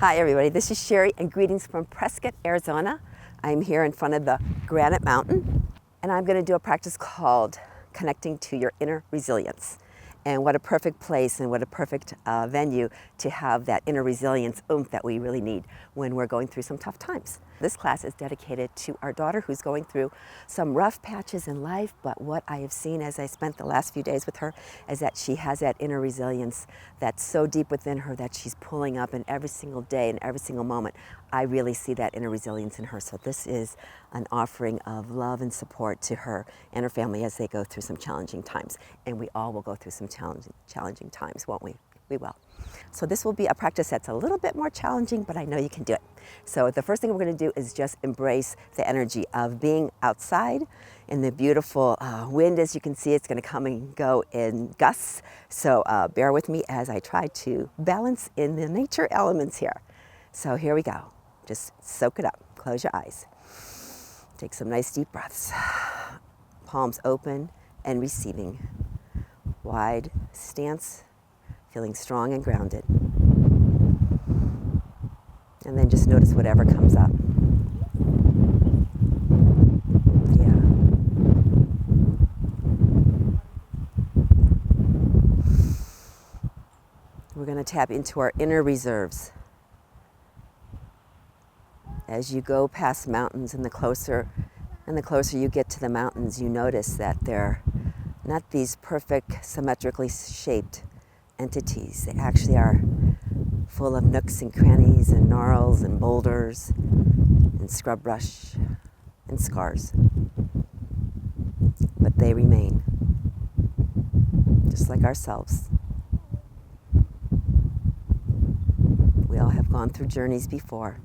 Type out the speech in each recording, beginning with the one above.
Hi everybody, this is Sherry and greetings from Prescott, Arizona. I'm here in front of the Granite Mountain and I'm going to do a practice called Connecting to Your Inner Resilience. And what a perfect place and what a perfect venue to have that inner resilience oomph that we really need when we're going through some tough times. This class is dedicated to our daughter who's going through some rough patches in life, but what I have seen as I spent the last few days with her is that she has that inner resilience that's so deep within her that she's pulling up, and every single day and every single moment I really see that inner resilience in her. So this is an offering of love and support to her and her family as they go through some challenging times. And we all will go through some challenging times, won't we? We will. So this will be a practice that's a little bit more challenging, but I know you can do it. So the first thing we're going to do is just embrace the energy of being outside in the beautiful wind. As you can see, it's going to come and go in gusts. So bear with me as I try to balance in the nature elements here. So here we go. Just soak it up. Close your eyes. Take some nice deep breaths. Palms open and receiving. Wide stance, feeling strong and grounded. And then just notice whatever comes up. Yeah. We're going to tap into our inner reserves. As you go past mountains and the closer you get to the mountains, you notice that they're not these perfect, symmetrically shaped entities. They actually are full of nooks and crannies and gnarls and boulders and scrub brush and scars. But they remain, just like ourselves. We all have gone through journeys before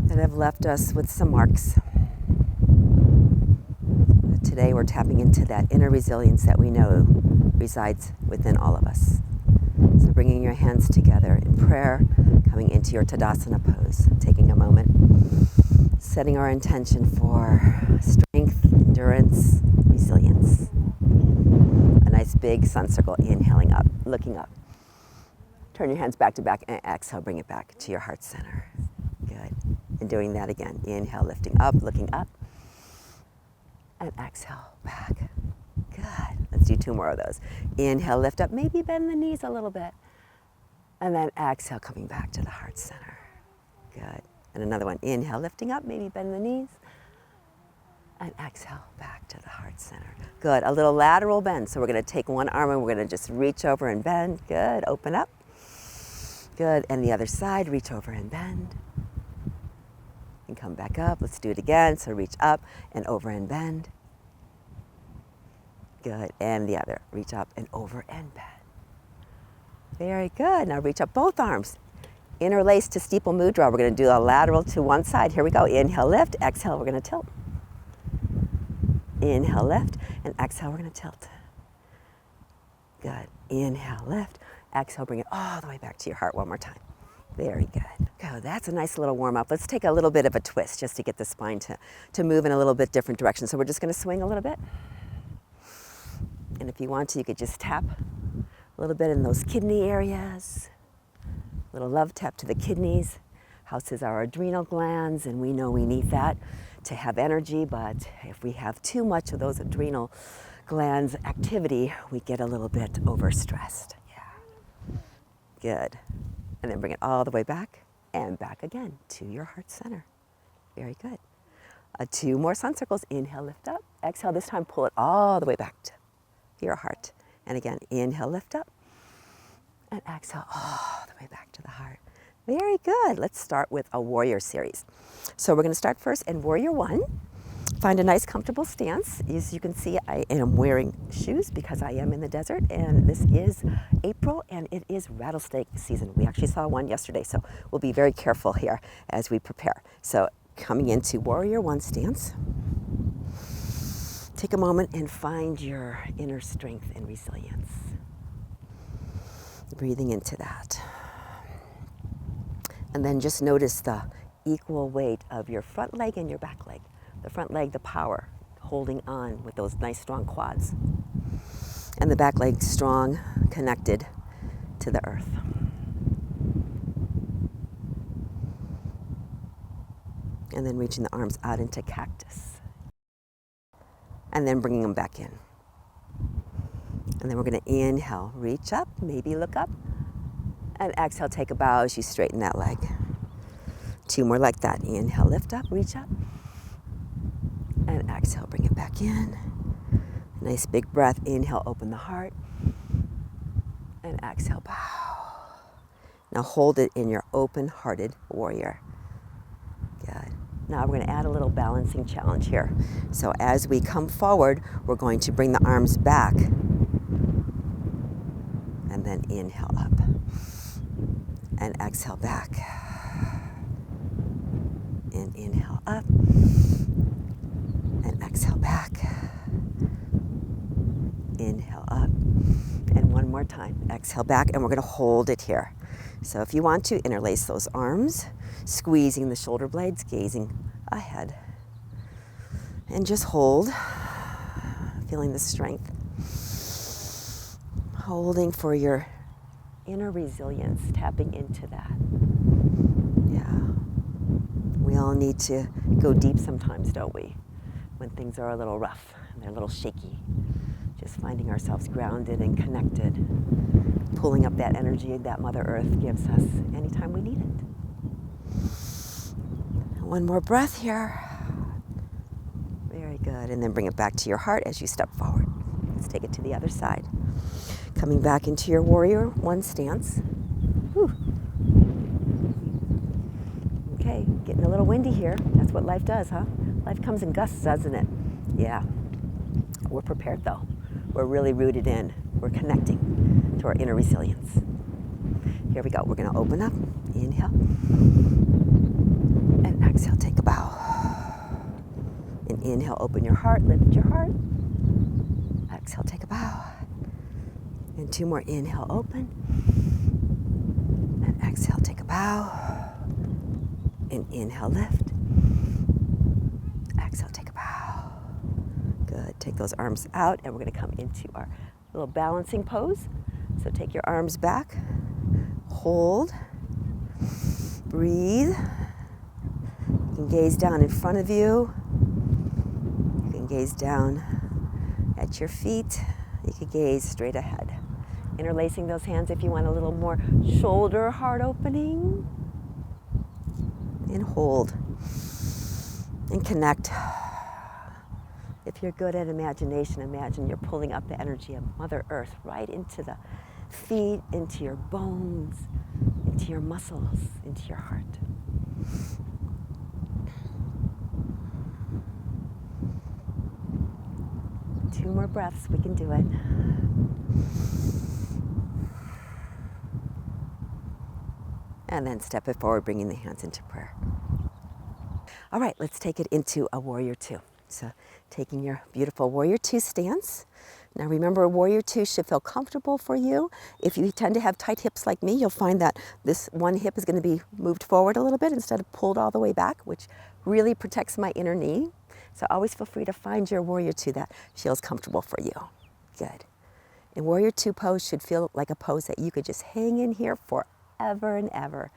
that have left us with some marks. But today we're tapping into that inner resilience that we know resides within all of us. So bringing your hands together in prayer, coming into your Tadasana pose, taking a moment, setting our intention for strength, endurance, resilience. A nice big sun circle, inhaling up, looking up. Turn your hands back to back and exhale, bring it back to your heart center. Good. And doing that again. Inhale, lifting up, looking up. And exhale, back. Good. Let's do two more of those. Inhale, lift up, maybe bend the knees a little bit. And then exhale, coming back to the heart center. Good. And another one. Inhale, lifting up, maybe bend the knees. And exhale, back to the heart center. Good. A little lateral bend. So we're going to take one arm and we're going to just reach over and bend. Good. Open up. Good. And the other side, reach over and bend. And come back up. Let's do it again. So reach up and over and bend. Good. And the other. Reach up and over and bend. Very good. Now reach up both arms. Interlace to steeple mudra. We're going to do a lateral to one side. Here we go. Inhale, lift. Exhale, we're going to tilt. Inhale, lift. And exhale, we're going to tilt. Good. Inhale, lift. Exhale, bring it all the way back to your heart one more time. Very good. Go. That's a nice little warm up. Let's take a little bit of a twist just to get the spine to move in a little bit different direction. So we're just going to swing a little bit. And if you want to, you could just tap a little bit in those kidney areas. A little love tap to the kidneys. Houses our adrenal glands, and we know we need that to have energy, but if we have too much of those adrenal glands activity, we get a little bit overstressed. Yeah. Good. And then bring it all the way back and back again to your heart center. Very good. Two more sun circles. Inhale, lift up. Exhale, this time pull it all the way back to your heart. And again, inhale, lift up. And exhale all the way back to the heart. Very good. Let's start with a warrior series. So we're going to start first in warrior one. Find a nice comfortable stance. As you can see, I am wearing shoes because I am in the desert, and this is April and it is rattlesnake season. We actually saw one yesterday, so we'll be very careful here as we prepare. So coming into warrior one stance, take a moment and find your inner strength and resilience. Breathing into that. And then just notice the equal weight of your front leg and your back leg. The front leg, the power, holding on with those nice strong quads. And the back leg strong, connected to the earth. And then reaching the arms out into cactus. And then bringing them back in. And then we're going to inhale, reach up, maybe look up. And exhale, take a bow as you straighten that leg. 2 more like that. Inhale, lift up, reach up. And exhale, bring it back in. Nice big breath. Inhale, open the heart. And exhale, bow. Now hold it in your open-hearted warrior. Good. Now we're going to add a little balancing challenge here. So as we come forward, we're going to bring the arms back. And then inhale up. And exhale back. And inhale up. And exhale back. Inhale up. And one more time. Exhale back, and we're going to hold it here. So if you want to, interlace those arms, squeezing the shoulder blades, gazing ahead. And just hold, feeling the strength. Holding for your inner resilience, tapping into that. Yeah. We all need to go deep sometimes, don't we? When things are a little rough and they're a little shaky. Just finding ourselves grounded and connected, pulling up that energy that Mother Earth gives us anytime we need it. One more breath here. Very good. And then bring it back to your heart as you step forward. Let's take it to the other side. Coming back into your warrior 1 stance. Whew. Okay, getting a little windy here. That's what life does, huh? Life comes in gusts, doesn't it? Yeah. We're prepared though. We're really rooted in. We're connecting to our inner resilience. Here we go. We're going to open up. Inhale. And exhale, take a bow. And inhale, open your heart, lift your heart. Exhale, take a bow. And 2 more. Inhale, open. And exhale, take a bow. And inhale, lift. Exhale, take a bow. Good. Take those arms out, and we're going to come into our little balancing pose. So take your arms back. Hold. Breathe. You can gaze down in front of you. You can gaze down at your feet. You can gaze straight ahead. Interlacing those hands if you want a little more shoulder heart opening. And hold. And connect. If you're good at imagination, imagine you're pulling up the energy of Mother Earth right into the feet, into your bones, into your muscles, into your heart. Two more breaths, we can do it. And then step it forward, bringing the hands into prayer. All right, let's take it into a warrior 2. So taking your beautiful warrior 2 stance. Now remember, a warrior 2 should feel comfortable for you. If you tend to have tight hips like me, you'll find that this one hip is going to be moved forward a little bit instead of pulled all the way back, which really protects my inner knee. So always feel free to find your warrior 2 that feels comfortable for you. Good. And warrior 2 pose should feel like a pose that you could just hang in here forever and ever.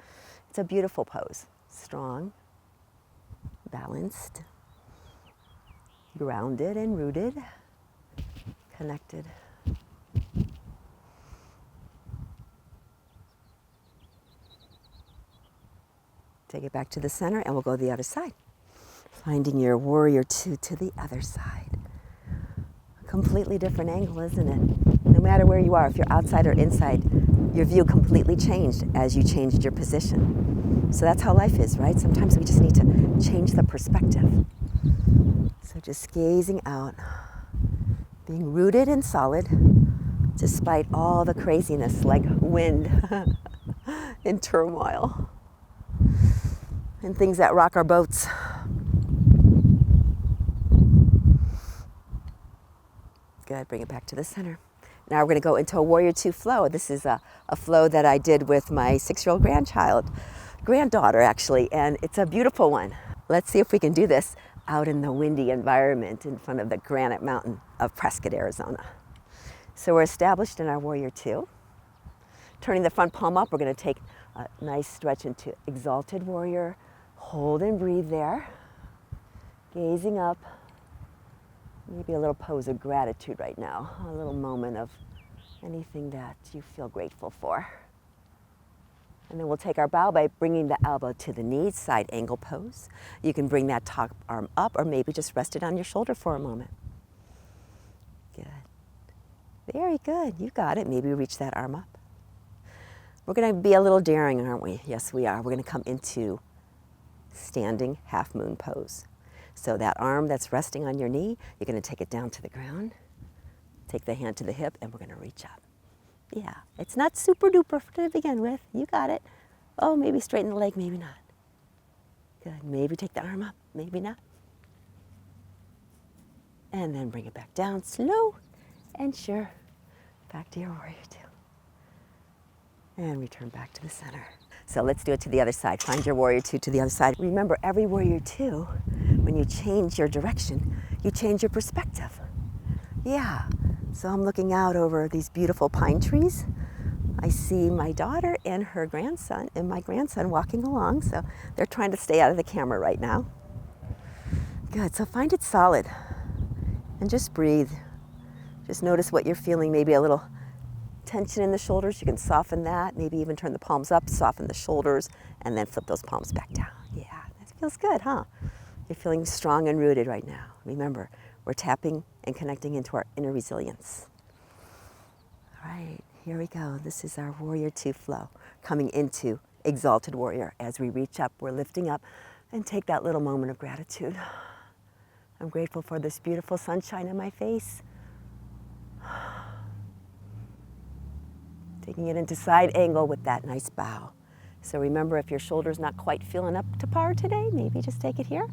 It's a beautiful pose. Strong, balanced, grounded and rooted, connected. Take it back to the center and we'll go to the other side. Finding your warrior 2 to the other side. A completely different angle, isn't it? No matter where you are, if you're outside or inside, your view completely changed as you changed your position. So that's how life is, right? Sometimes we just need to change the perspective. So just gazing out, being rooted and solid, despite all the craziness like wind and turmoil and things that rock our boats. Good, bring it back to the center. Now we're going to go into a warrior 2 flow. This is a flow that I did with my 6-year-old granddaughter actually, and it's a beautiful one. Let's see if we can do this out in the windy environment in front of the granite mountain of Prescott, Arizona. So we're established in our warrior 2. Turning the front palm up, we're going to take a nice stretch into exalted warrior, Hold and breathe there. Gazing up. Maybe a little pose of gratitude right now. A little moment of anything that you feel grateful for. And then we'll take our bow by bringing the elbow to the knee, side angle pose. You can bring that top arm up or maybe just rest it on your shoulder for a moment. Good. Very good. You got it. Maybe reach that arm up. We're going to be a little daring, aren't we? Yes, we are. We're going to come into standing half moon pose. So that arm that's resting on your knee, you're going to take it down to the ground. Take the hand to the hip, and we're going to reach up. Yeah, it's not super duper to begin with. You got it. Oh, maybe straighten the leg, maybe not. Good. Maybe take the arm up, maybe not. And then bring it back down, slow and sure. Back to your warrior two. And return back to the center. So let's do it to the other side. Find your warrior two to the other side. Remember, every warrior two, when you change your direction, you change your perspective. Yeah. So I'm looking out over these beautiful pine trees. I see my daughter and her grandson and my grandson walking along. So they're trying to stay out of the camera right now. Good. So find it solid and just breathe. Just notice what you're feeling. Maybe a little tension in the shoulders. You can soften that. Maybe even turn the palms up, soften the shoulders, and then flip those palms back down. Yeah, that feels good, huh? You're feeling strong and rooted right now. Remember, we're tapping and connecting into our inner resilience. All right, here we go. This is our warrior two flow, coming into exalted warrior. As we reach up, we're lifting up, and take that little moment of gratitude. I'm grateful for this beautiful sunshine on my face. Taking it into side angle with that nice bow. So remember, if your shoulder's not quite feeling up to par today, maybe just take it here.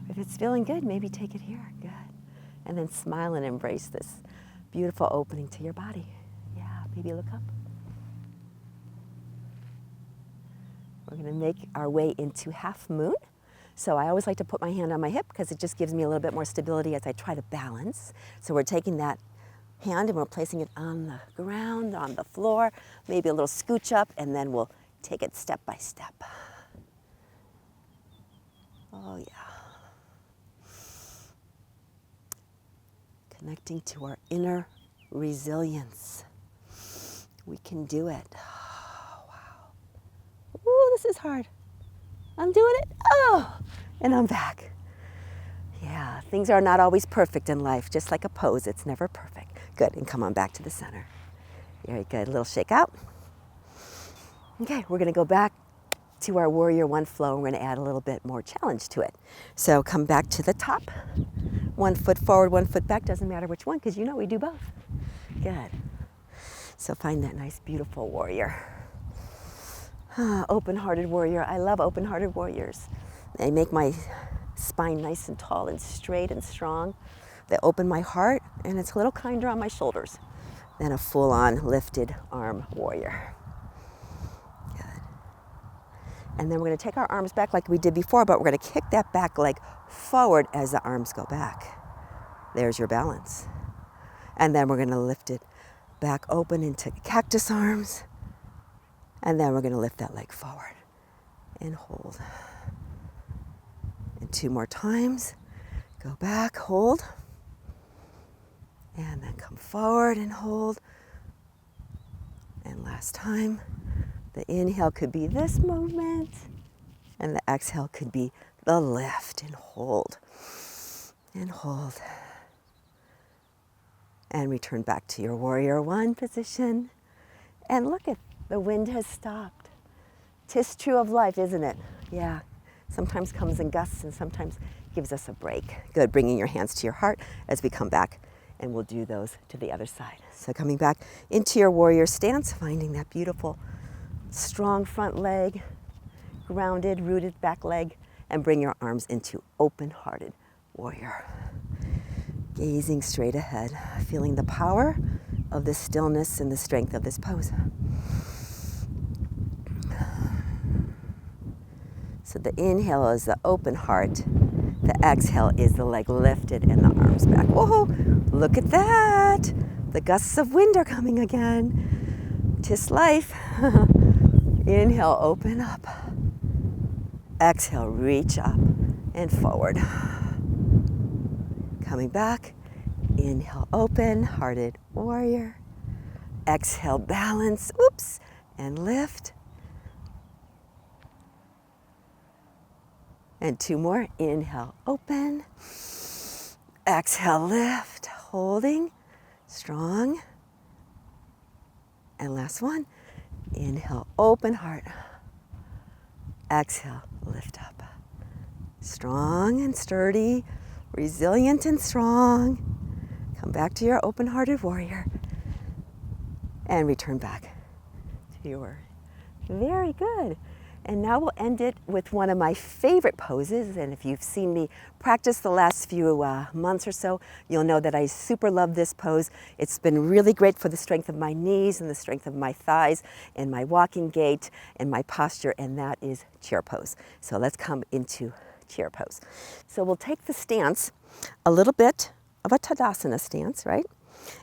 If it's feeling good, maybe take it here. Good. And then smile and embrace this beautiful opening to your body. Yeah, maybe look up. We're going to make our way into half moon. So I always like to put my hand on my hip because it just gives me a little bit more stability as I try to balance. So we're taking that hand and we're placing it on the ground, on the floor, maybe a little scooch up, and then we'll take it step by step. Oh yeah. Connecting to our inner resilience. We can do it. Oh, wow. Ooh, this is hard. I'm doing it. Oh, and I'm back. Yeah, things are not always perfect in life, just like a pose, it's never perfect. Good, and come on back to the center. Very good, a little shake out. Okay, we're gonna go back to our warrior one flow. We're gonna add a little bit more challenge to it. So come back to the top. 1 foot forward, 1 foot back, doesn't matter which one, because you know we do both. Good. So find that nice, beautiful warrior. Open-hearted warrior. I love open-hearted warriors. They make my spine nice and tall and straight and strong. They open my heart, and it's a little kinder on my shoulders than a full-on lifted arm warrior. Good. And then we're going to take our arms back like we did before, but we're going to kick that back leg forward as the arms go back. There's your balance. And then we're going to lift it back open into cactus arms. And then we're going to lift that leg forward and hold. And 2 more times. Go back, hold. And then come forward and hold. And last time, the inhale could be this movement, and the exhale could be the lift and hold. And hold. And return back to your warrior one position. And look at the wind has stopped. 'Tis true of life, isn't it? Yeah. Sometimes comes in gusts and sometimes gives us a break. Good, bringing your hands to your heart as we come back, and we'll do those to the other side. So coming back into your warrior stance, finding that beautiful, strong front leg, grounded, rooted back leg, and bring your arms into open-hearted warrior. Gazing straight ahead, feeling the power of the stillness and the strength of this pose. So the inhale is the open heart. The exhale is the leg lifted and the arms back. Whoa, look at that. The gusts of wind are coming again. 'Tis life. Inhale, open up. Exhale, reach up and forward. Coming back, inhale, open, hearted warrior. Exhale, balance, oops, and lift. And 2 more, inhale, open. Exhale, lift, holding, strong. And last one, inhale, open heart. Exhale, lift up. Strong and sturdy, resilient and strong. Come back to your open-hearted warrior and return back to your, very good. And now we'll end it with one of my favorite poses. And if you've seen me practice the last few months or so, you'll know that I super love this pose. It's been really great for the strength of my knees and the strength of my thighs and my walking gait and my posture, and that is chair pose. So let's come into chair pose. So we'll take the stance, a little bit of a Tadasana stance, right?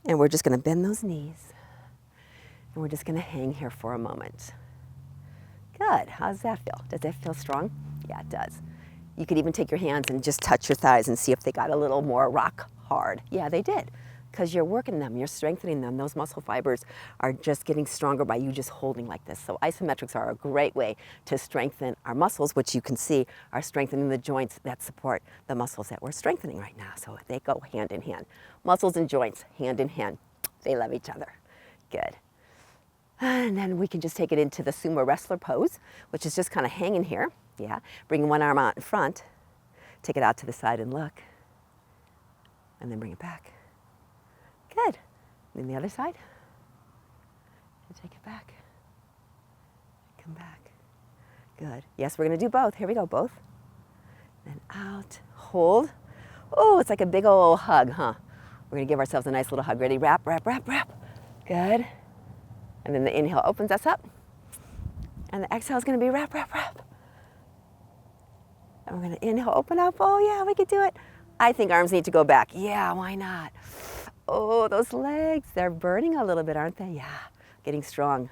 And we're just gonna bend those knees. And we're just gonna hang here for a moment. Good, how does that feel? Does that feel strong? Yeah, it does. You could even take your hands and just touch your thighs and see if they got a little more rock hard. Yeah, they did, because you're working them, you're strengthening them. Those muscle fibers are just getting stronger by you just holding like this. So isometrics are a great way to strengthen our muscles, which you can see are strengthening the joints that support the muscles that we're strengthening right now. So they go hand in hand. Muscles and joints, hand in hand. They love each other. Good. And then we can just take it into the sumo wrestler pose, which is just kind of hanging here. Yeah, bring one arm out in front, take it out to the side and look, and then bring it back. Good. And the other side, and take it back, come back. Good. Yes, we're gonna do both. Here we go, both. Then out, hold. Oh, it's like a big old hug, huh? We're gonna give ourselves a nice little hug. Ready? Wrap, wrap, wrap, wrap. Good. And then the inhale opens us up. And the exhale is going to be wrap, wrap, wrap. And we're going to inhale, open up. Oh, yeah, we could do it. I think arms need to go back. Yeah, why not? Oh, those legs, they're burning a little bit, aren't they? Yeah, getting strong.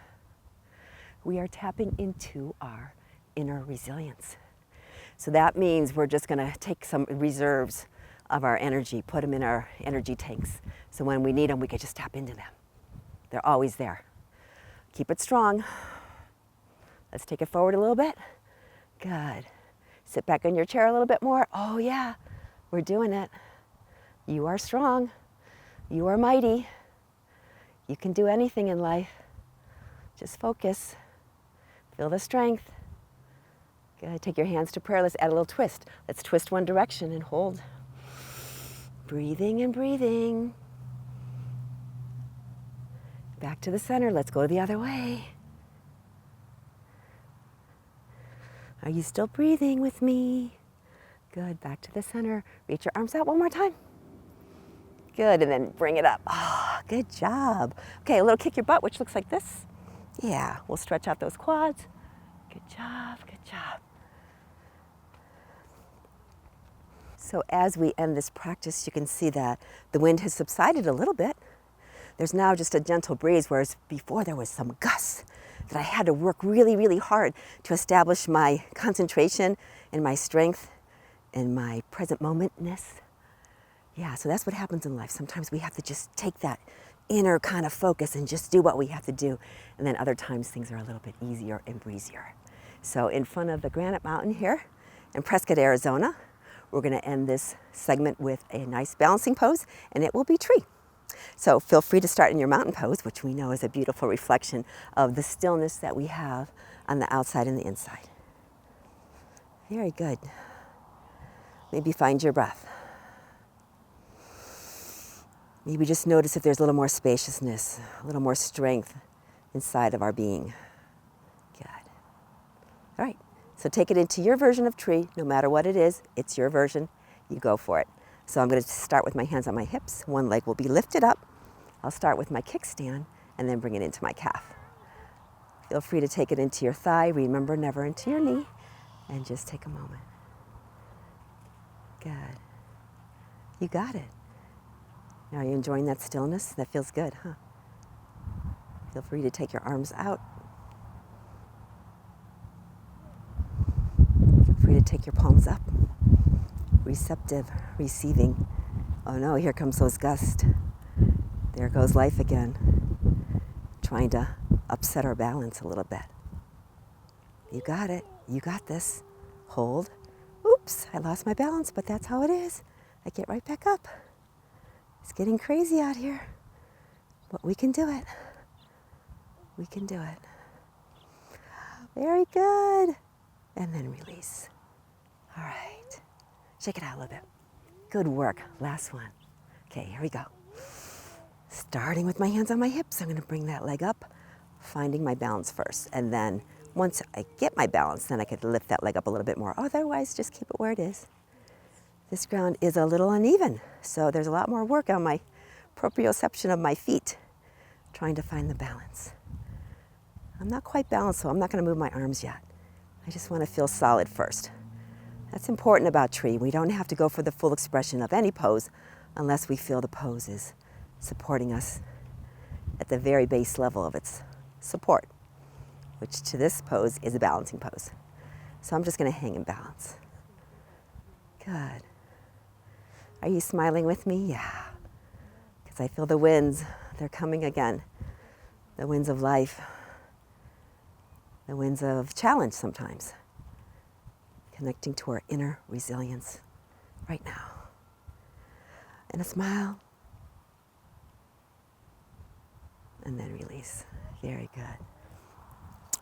We are tapping into our inner resilience. So that means we're just going to take some reserves of our energy, put them in our energy tanks. So when we need them, we can just tap into them. They're always there. Keep it strong. Let's take it forward a little bit. Good. Sit back in your chair a little bit more. Oh yeah, we're doing it. You are strong. You are mighty. You can do anything in life. Just focus. Feel the strength. Good. Take your hands to prayer. Let's add a little twist. Let's twist one direction and hold. Breathing and breathing. Back to the center. Let's go the other way. Are you still breathing with me? Good. Back to the center. Reach your arms out one more time. Good. And then bring it up. Oh, good job. Okay, a little kick your butt, which looks like this. Yeah, we'll stretch out those quads. Good job. Good job. So as we end this practice, you can see that the wind has subsided a little bit. There's now just a gentle breeze, whereas before there was some gusts that I had to work really, really hard to establish my concentration and my strength and my present momentness. Yeah, so that's what happens in life. Sometimes we have to just take that inner kind of focus and just do what we have to do. And then other times things are a little bit easier and breezier. So in front of the Granite Mountain here in Prescott, Arizona, we're gonna end this segment with a nice balancing pose, and it will be tree. So feel free to start in your mountain pose, which we know is a beautiful reflection of the stillness that we have on the outside and the inside. Very good. Maybe find your breath. Maybe just notice if there's a little more spaciousness, a little more strength inside of our being. Good. All right, so take it into your version of tree, no matter what it is, it's your version, you go for it. So I'm going to start with my hands on my hips. One leg will be lifted up. I'll start with my kickstand and then bring it into my calf. Feel free to take it into your thigh. Remember, never into your knee. And just take a moment. Good. You got it. Now, are you enjoying that stillness? That feels good, huh? Feel free to take your arms out. to take your palms up. Receptive, receiving. Oh no, here comes those gusts. There goes life again, trying to upset our balance a little bit. You got it. You got this. Hold. Oops, I lost my balance, but that's how it is. I get right back up. It's getting crazy out here, but we can do it. We can do it. Very good. And then release. All right. Shake it out a little bit. Good work. Last one. Okay, here we go. Starting with my hands on my hips, I'm going to bring that leg up, finding my balance first. And then once I get my balance, then I could lift that leg up a little bit more. Otherwise, just keep it where it is. This ground is a little uneven, so there's a lot more work on my proprioception of my feet, trying to find the balance. I'm not quite balanced, so I'm not going to move my arms yet. I just want to feel solid first. That's important about tree. We don't have to go for the full expression of any pose unless we feel the pose is supporting us at the very base level of its support, which to this pose is a balancing pose. So I'm just going to hang in balance. Good. Are you smiling with me? Yeah. Because I feel the winds. They're coming again. The winds of life. The winds of challenge sometimes. Connecting to our inner resilience right now. And a smile. And then release. Very good.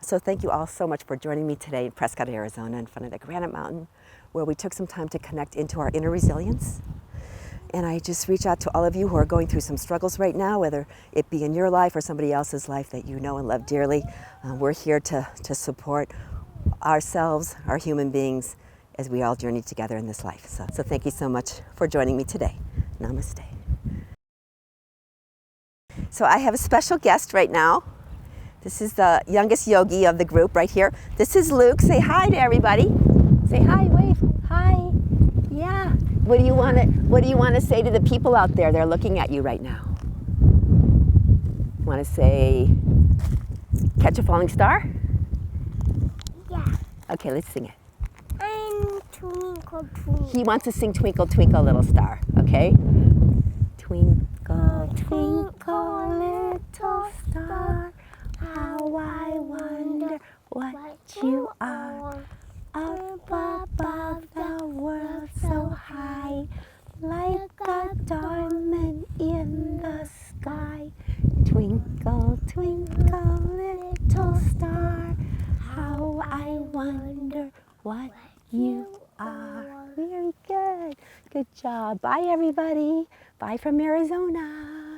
So thank you all so much for joining me today in Prescott, Arizona, in front of the Granite Mountain, where we took some time to connect into our inner resilience. And I just reach out to all of you who are going through some struggles right now, whether it be in your life or somebody else's life that you know and love dearly. We're here to support ourselves, our human beings, as we all journey together in this life. So thank you so much for joining me today. Namaste. So I have a special guest right now. This is the youngest yogi of the group right here. This is Luke. Say hi to everybody. Say hi, wave. Hi. Yeah. What do you want to say to the people out there? They're looking at you right now. Want to say Catch a Falling Star? Yeah. Okay, let's sing it. I'm Twinkle Twinkle. He wants to sing Twinkle Twinkle Little Star, okay? Twinkle, twinkle, little star, how I wonder what you are. Up above the world so high, like a diamond in the sky. Twinkle, twinkle, little star, how I wonder what you are. Very good. Good job. Bye, everybody. Bye from Arizona.